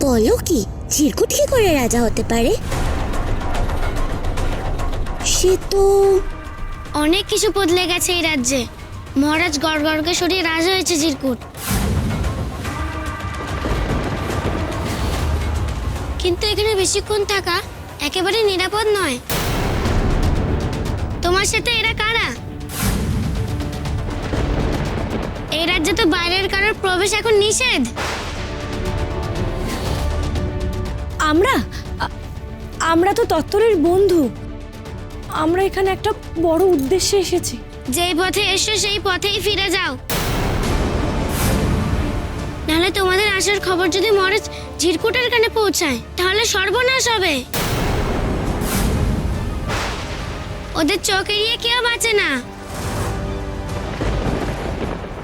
বলো কি, চিরকুট কি করে রাজা হতে পারে? সে তো অনেক কিছু বদলে গেছে এই রাজ্যে। মহারাজ গড়গড়কে সরিয়ে রাজা হয়েছে চিরকুট। কিন্তু এখানে বেশিক্ষণ থাকা একেবারে নিরাপদ নয়। তোমার সাথে এরা কারা? এই রাজ্যে তো বাইরের কারোর প্রবেশ এখন নিষেধ। আমরা তো তত্তরের বন্ধু। আমরা এখানে একটা বড় উদ্দেশ্যে এসেছি। যেই পথে এসো সেই পথেই ফিরে যাও, নাহলে তোমাদের আসার খবর যদি মহারাজ চিরকুটের কানে পৌঁছায় তাহলে সর্বনাশ হবে। ওদের চোখ এড়িয়ে কেউ বাঁচে না।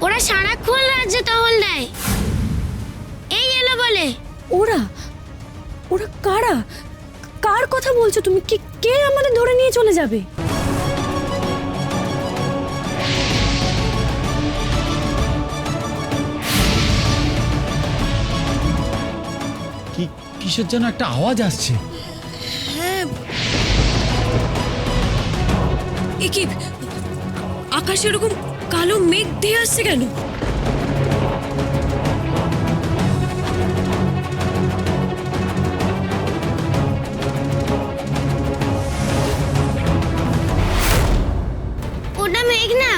ওরা সারাক্ষণ রাজ্যে টহল দেয়, এই এলো বলে। ওরা ওরা কারা? কার কথা বলছো তুমি? কে আমাদের ধরে নিয়ে চলে যাবে? কিসের যেন একটা আওয়াজ আসছে। হ্যাঁ, কি আকাশে এরকম কালো মেঘ দিয়ে আসছে কেন? ওটা মেঘ না,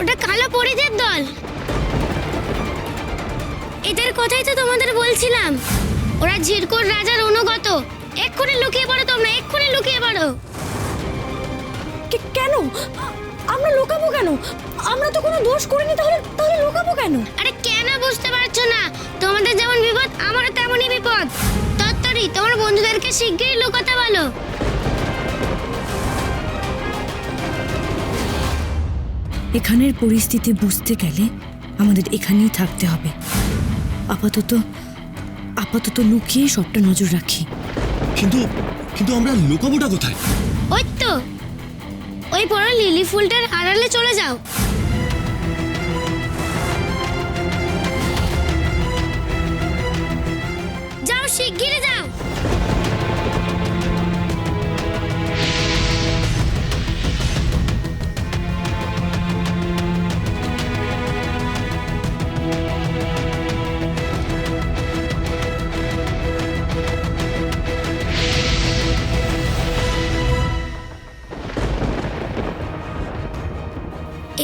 ওটা কালো পরিদের দল। এদের কথাই তো তোমাদের বলছিলাম। ওরা চিরকুট রাজার অনুগত। এক্ষুনি লুকিয়ে পড়ো, তোমরা এক্ষুনি লুকিয়ে পড়ো। কেন? আমরা লুকাবো কেন? আমরা তো কোনো দোষ করিনি, তাহলে লুকাবো কেন? আরে কেন বুঝতে পারছো না? তোমাদের যেমন বিপদ আমারও তেমনই বিপদ। তত্তরি তোমার বন্ধুদেরকে শিগগিরই লুকাতে বলো। এখানের পরিস্থিতি বুঝতে গেলে আমাদের এখানেই থাকতে হবে। আপাতত লুকিয়ে সবটা নজর রাখি। কিন্তু আমরা লুকাবোটা কোথায়? ওই তো ওই বড় লিলি ফুলটার আড়ালে চলে যাও। যাও, শিগগিরই যাও।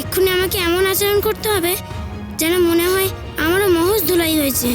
এক্ষুনি আমাকে এমন আচরণ করতে হবে যেন মনে হয় আমারও মহৎ ধুলাই হয়েছে।